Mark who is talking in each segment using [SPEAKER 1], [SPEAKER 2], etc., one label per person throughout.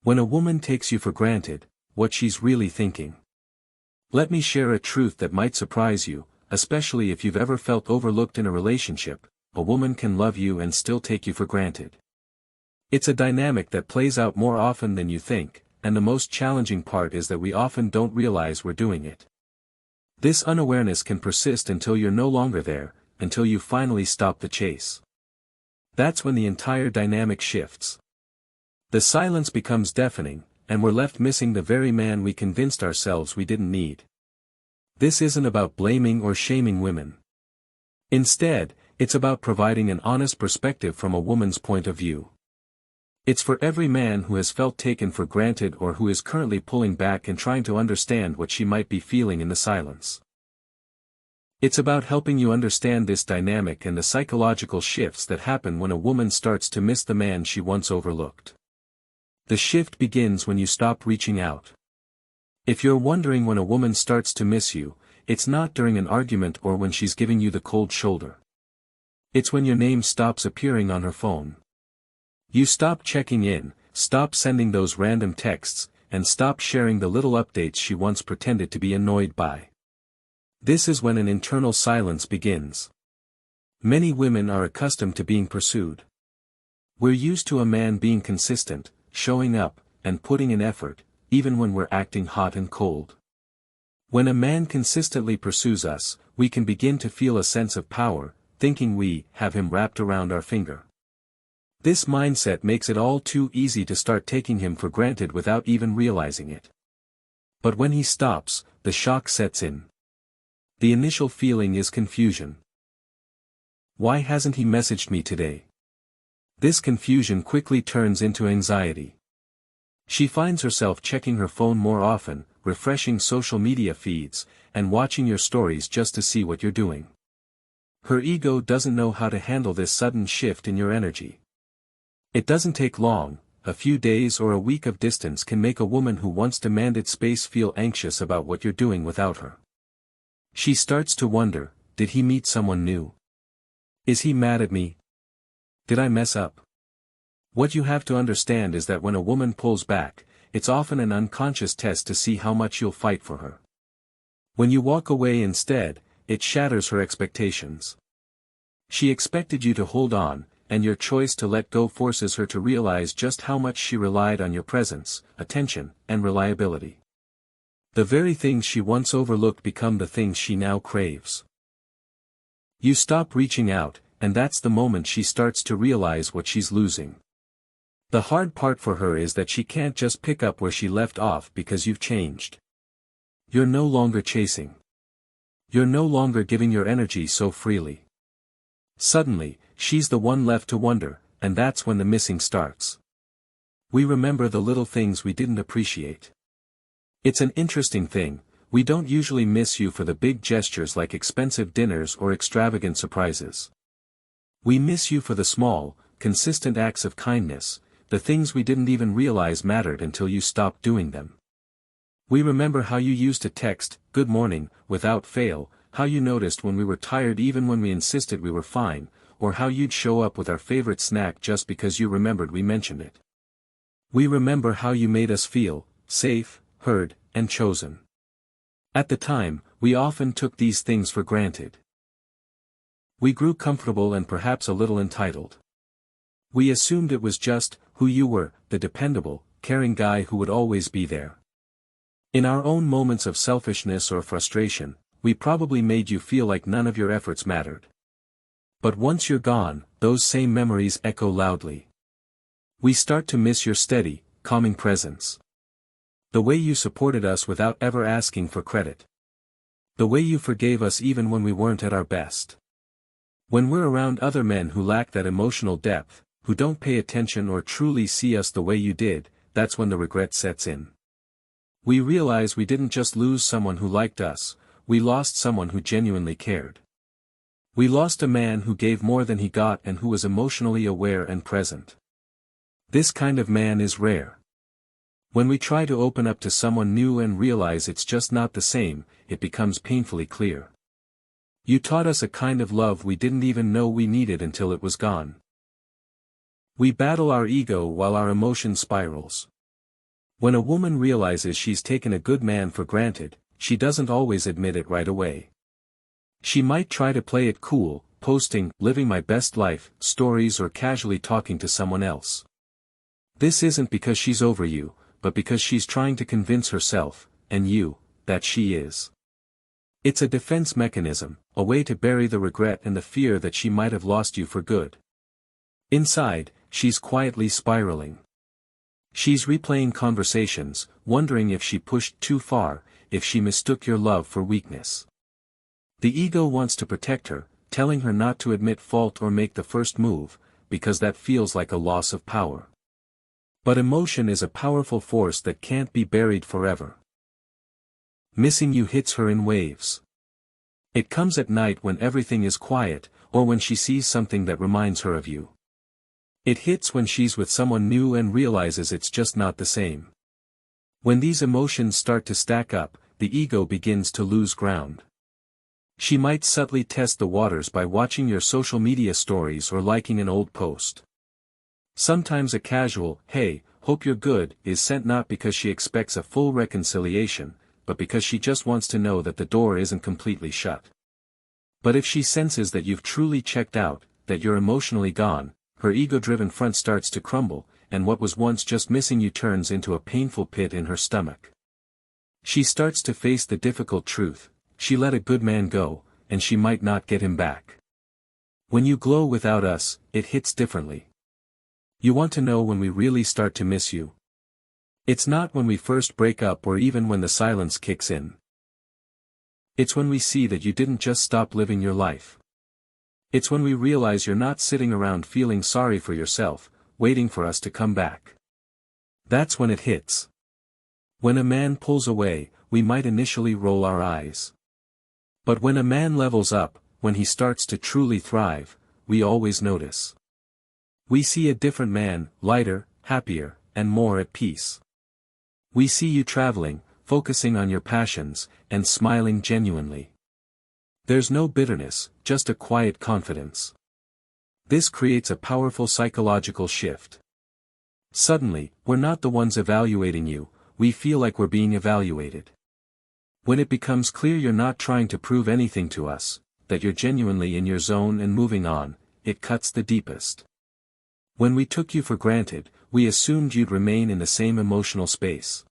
[SPEAKER 1] When a woman takes you for granted, what she's really thinking. Let me share a truth that might surprise you, especially if you've ever felt overlooked in a relationship. A woman can love you and still take you for granted. It's a dynamic that plays out more often than you think, and the most challenging part is that we often don't realize we're doing it. This unawareness can persist until you're no longer there, until you finally stop the chase. That's when the entire dynamic shifts. The silence becomes deafening, and we're left missing the very man we convinced ourselves we didn't need. This isn't about blaming or shaming women. Instead, it's about providing an honest perspective from a woman's point of view. It's for every man who has felt taken for granted or who is currently pulling back and trying to understand what she might be feeling in the silence. It's about helping you understand this dynamic and the psychological shifts that happen when a woman starts to miss the man she once overlooked. The shift begins when you stop reaching out. If you're wondering when a woman starts to miss you, it's not during an argument or when she's giving you the cold shoulder. It's when your name stops appearing on her phone. You stop checking in, stop sending those random texts, and stop sharing the little updates she once pretended to be annoyed by. This is when an internal silence begins. Many women are accustomed to being pursued. We're used to a man being consistent, showing up, and putting in effort, even when we're acting hot and cold. When a man consistently pursues us, we can begin to feel a sense of power, thinking we have him wrapped around our finger. This mindset makes it all too easy to start taking him for granted without even realizing it. But when he stops, the shock sets in. The initial feeling is confusion. Why hasn't he messaged me today? This confusion quickly turns into anxiety. She finds herself checking her phone more often, refreshing social media feeds, and watching your stories just to see what you're doing. Her ego doesn't know how to handle this sudden shift in your energy. It doesn't take long, a few days or a week of distance can make a woman who once demanded space feel anxious about what you're doing without her. She starts to wonder, did he meet someone new? Is he mad at me? Did I mess up? What you have to understand is that when a woman pulls back, it's often an unconscious test to see how much you'll fight for her. When you walk away instead, it shatters her expectations. She expected you to hold on, and your choice to let go forces her to realize just how much she relied on your presence, attention, and reliability. The very things she once overlooked become the things she now craves. You stop reaching out, and that's the moment she starts to realize what she's losing. The hard part for her is that she can't just pick up where she left off because you've changed. You're no longer chasing. You're no longer giving your energy so freely. Suddenly, she's the one left to wonder, and that's when the missing starts. We remember the little things we didn't appreciate. It's an interesting thing, we don't usually miss you for the big gestures like expensive dinners or extravagant surprises. We miss you for the small, consistent acts of kindness, the things we didn't even realize mattered until you stopped doing them. We remember how you used to text, "Good morning," without fail, how you noticed when we were tired even when we insisted we were fine, or how you'd show up with our favorite snack just because you remembered we mentioned it. We remember how you made us feel safe, heard, and chosen. At the time, we often took these things for granted. We grew comfortable and perhaps a little entitled. We assumed it was just who you were, the dependable, caring guy who would always be there. In our own moments of selfishness or frustration, we probably made you feel like none of your efforts mattered. But once you're gone, those same memories echo loudly. We start to miss your steady, calming presence. The way you supported us without ever asking for credit. The way you forgave us even when we weren't at our best. When we're around other men who lack that emotional depth, who don't pay attention or truly see us the way you did, that's when the regret sets in. We realize we didn't just lose someone who liked us, we lost someone who genuinely cared. We lost a man who gave more than he got and who was emotionally aware and present. This kind of man is rare. When we try to open up to someone new and realize it's just not the same, it becomes painfully clear. You taught us a kind of love we didn't even know we needed until it was gone. We battle our ego while our emotion spirals. When a woman realizes she's taken a good man for granted, she doesn't always admit it right away. She might try to play it cool, posting "living my best life" stories or casually talking to someone else. This isn't because she's over you, but because she's trying to convince herself, and you, that she is. It's a defense mechanism, a way to bury the regret and the fear that she might have lost you for good. Inside, she's quietly spiraling. She's replaying conversations, wondering if she pushed too far, if she mistook your love for weakness. The ego wants to protect her, telling her not to admit fault or make the first move, because that feels like a loss of power. But emotion is a powerful force that can't be buried forever. Missing you hits her in waves. It comes at night when everything is quiet, or when she sees something that reminds her of you. It hits when she's with someone new and realizes it's just not the same. When these emotions start to stack up, the ego begins to lose ground. She might subtly test the waters by watching your social media stories or liking an old post. Sometimes a casual "hey, hope you're good" is sent not because she expects a full reconciliation, but because she just wants to know that the door isn't completely shut. But if she senses that you've truly checked out, that you're emotionally gone, her ego-driven front starts to crumble, and what was once just missing you turns into a painful pit in her stomach. She starts to face the difficult truth: she let a good man go, and she might not get him back. When you glow without us, it hits differently. You want to know when we really start to miss you? It's not when we first break up or even when the silence kicks in. It's when we see that you didn't just stop living your life. It's when we realize you're not sitting around feeling sorry for yourself, waiting for us to come back. That's when it hits. When a man pulls away, we might initially roll our eyes. But when a man levels up, when he starts to truly thrive, we always notice. We see a different man, lighter, happier, and more at peace. We see you traveling, focusing on your passions, and smiling genuinely. There's no bitterness, just a quiet confidence. This creates a powerful psychological shift. Suddenly, we're not the ones evaluating you, we feel like we're being evaluated. When it becomes clear you're not trying to prove anything to us, that you're genuinely in your zone and moving on, it cuts the deepest. When we took you for granted, we assumed you'd remain in the same emotional space.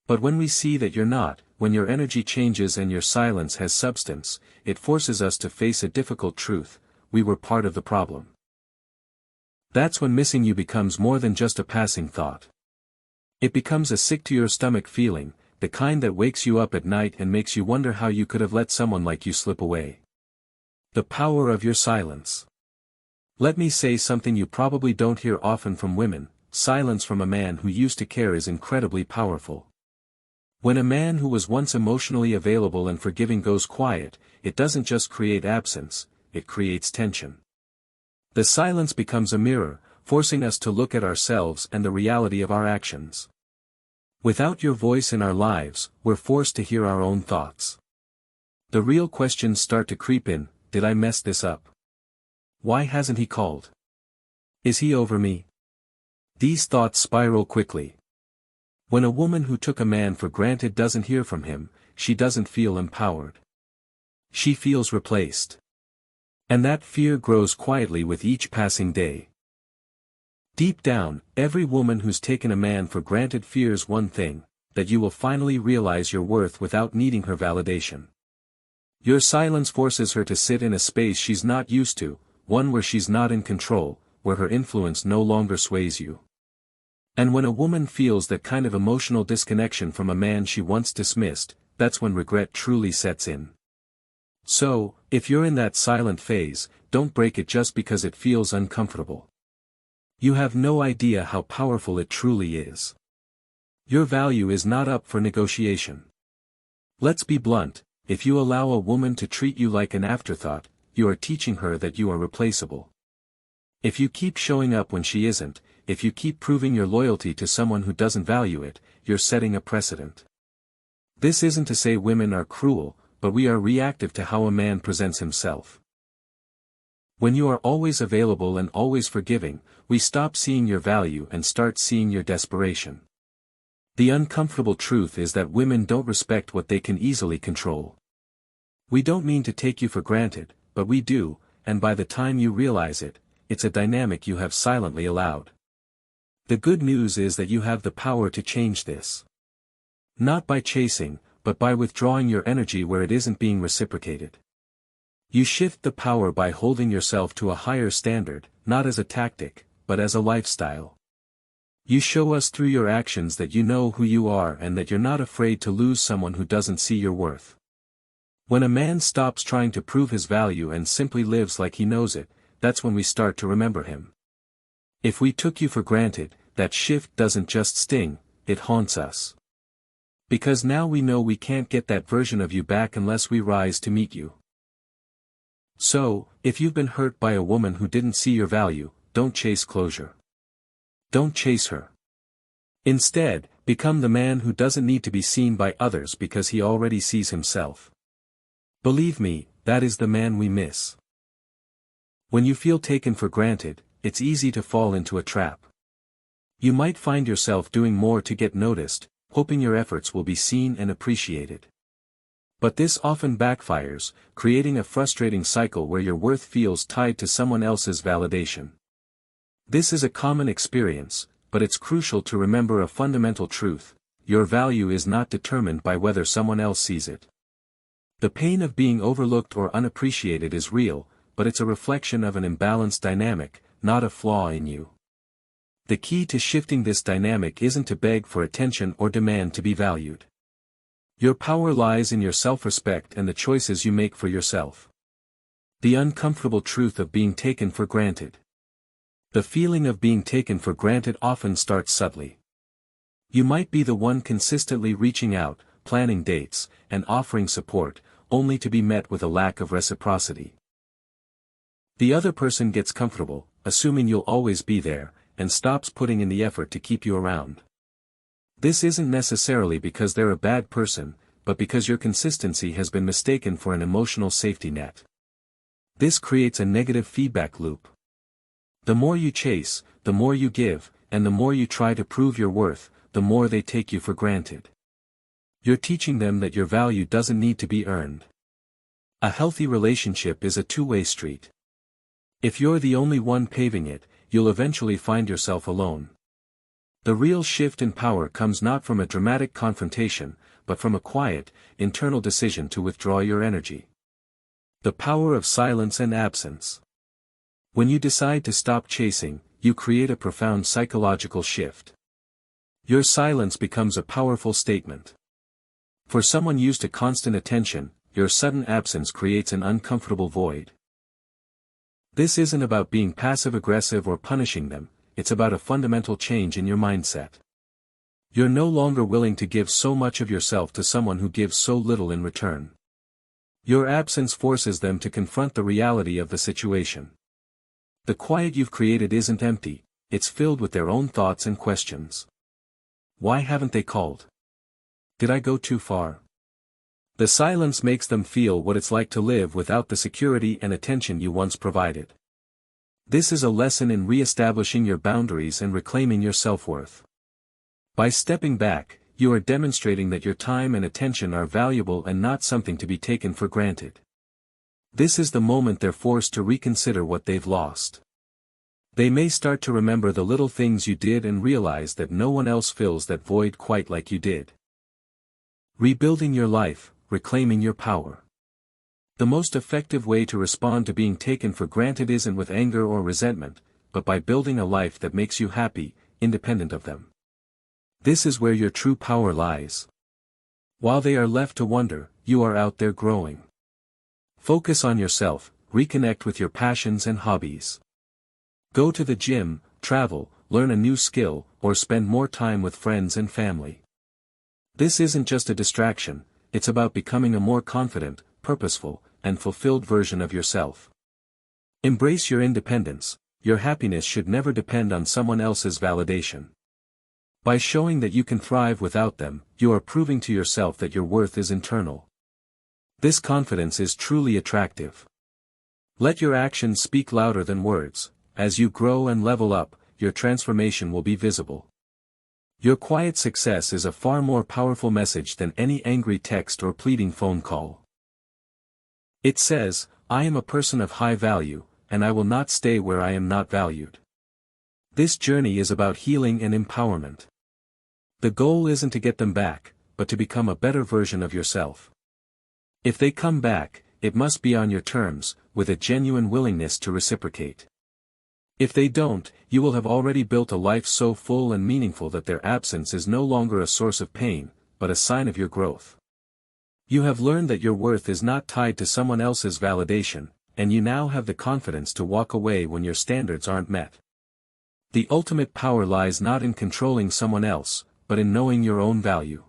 [SPEAKER 1] But when we see that you're not, when your energy changes and your silence has substance, it forces us to face a difficult truth: we were part of the problem. That's when missing you becomes more than just a passing thought. It becomes a sick-to-your-stomach feeling, the kind that wakes you up at night and makes you wonder how you could have let someone like you slip away. The power of your silence. Let me say something you probably don't hear often from women: silence from a man who used to care is incredibly powerful. When a man who was once emotionally available and forgiving goes quiet, it doesn't just create absence, it creates tension. The silence becomes a mirror, forcing us to look at ourselves and the reality of our actions. Without your voice in our lives, we're forced to hear our own thoughts. The real questions start to creep in: did I mess this up? Why hasn't he called? Is he over me? These thoughts spiral quickly. When a woman who took a man for granted doesn't hear from him, she doesn't feel empowered. She feels replaced. And that fear grows quietly with each passing day. Deep down, every woman who's taken a man for granted fears one thing: that you will finally realize your worth without needing her validation. Your silence forces her to sit in a space she's not used to, one where she's not in control, where her influence no longer sways you. And when a woman feels that kind of emotional disconnection from a man she once dismissed, that's when regret truly sets in. So, if you're in that silent phase, don't break it just because it feels uncomfortable. You have no idea how powerful it truly is. Your value is not up for negotiation. Let's be blunt: if you allow a woman to treat you like an afterthought, you are teaching her that you are replaceable. If you keep showing up when she isn't, if you keep proving your loyalty to someone who doesn't value it, you're setting a precedent. This isn't to say women are cruel, but we are reactive to how a man presents himself. When you are always available and always forgiving, we stop seeing your value and start seeing your desperation. The uncomfortable truth is that women don't respect what they can easily control. We don't mean to take you for granted, but we do, and by the time you realize it, it's a dynamic you have silently allowed. The good news is that you have the power to change this. Not by chasing, but by withdrawing your energy where it isn't being reciprocated. You shift the power by holding yourself to a higher standard, not as a tactic, but as a lifestyle. You show us through your actions that you know who you are and that you're not afraid to lose someone who doesn't see your worth. When a man stops trying to prove his value and simply lives like he knows it, that's when we start to remember him. If we took you for granted, that shift doesn't just sting, it haunts us. Because now we know we can't get that version of you back unless we rise to meet you. So, if you've been hurt by a woman who didn't see your value, don't chase closure. Don't chase her. Instead, become the man who doesn't need to be seen by others because he already sees himself. Believe me, that is the man we miss. When you feel taken for granted, it's easy to fall into a trap. You might find yourself doing more to get noticed, hoping your efforts will be seen and appreciated. But this often backfires, creating a frustrating cycle where your worth feels tied to someone else's validation. This is a common experience, but it's crucial to remember a fundamental truth: your value is not determined by whether someone else sees it. The pain of being overlooked or unappreciated is real, but it's a reflection of an imbalanced dynamic, not a flaw in you. The key to shifting this dynamic isn't to beg for attention or demand to be valued. Your power lies in your self-respect and the choices you make for yourself. The uncomfortable truth of being taken for granted. The feeling of being taken for granted often starts subtly. You might be the one consistently reaching out, planning dates, and offering support, only to be met with a lack of reciprocity. The other person gets comfortable, assuming you'll always be there, and stops putting in the effort to keep you around. This isn't necessarily because they're a bad person, but because your consistency has been mistaken for an emotional safety net. This creates a negative feedback loop. The more you chase, the more you give, and the more you try to prove your worth, the more they take you for granted. You're teaching them that your value doesn't need to be earned. A healthy relationship is a two-way street. If you're the only one paving it, you'll eventually find yourself alone. The real shift in power comes not from a dramatic confrontation, but from a quiet, internal decision to withdraw your energy. The power of silence and absence. When you decide to stop chasing, you create a profound psychological shift. Your silence becomes a powerful statement. For someone used to constant attention, your sudden absence creates an uncomfortable void. This isn't about being passive-aggressive or punishing them, it's about a fundamental change in your mindset. You're no longer willing to give so much of yourself to someone who gives so little in return. Your absence forces them to confront the reality of the situation. The quiet you've created isn't empty, it's filled with their own thoughts and questions. Why haven't they called? Did I go too far? The silence makes them feel what it's like to live without the security and attention you once provided. This is a lesson in re-establishing your boundaries and reclaiming your self-worth. By stepping back, you are demonstrating that your time and attention are valuable and not something to be taken for granted. This is the moment they're forced to reconsider what they've lost. They may start to remember the little things you did and realize that no one else fills that void quite like you did. Rebuilding your life, reclaiming your power. The most effective way to respond to being taken for granted isn't with anger or resentment, but by building a life that makes you happy, independent of them. This is where your true power lies. While they are left to wonder, you are out there growing. Focus on yourself, reconnect with your passions and hobbies. Go to the gym, travel, learn a new skill, or spend more time with friends and family. This isn't just a distraction, it's about becoming a more confident, purposeful, and fulfilled version of yourself. Embrace your independence. Your happiness should never depend on someone else's validation. By showing that you can thrive without them, you are proving to yourself that your worth is internal. This confidence is truly attractive. Let your actions speak louder than words. As you grow and level up, your transformation will be visible. Your quiet success is a far more powerful message than any angry text or pleading phone call. It says, I am a person of high value, and I will not stay where I am not valued. This journey is about healing and empowerment. The goal isn't to get them back, but to become a better version of yourself. If they come back, it must be on your terms, with a genuine willingness to reciprocate. If they don't, you will have already built a life so full and meaningful that their absence is no longer a source of pain, but a sign of your growth. You have learned that your worth is not tied to someone else's validation, and you now have the confidence to walk away when your standards aren't met. The ultimate power lies not in controlling someone else, but in knowing your own value.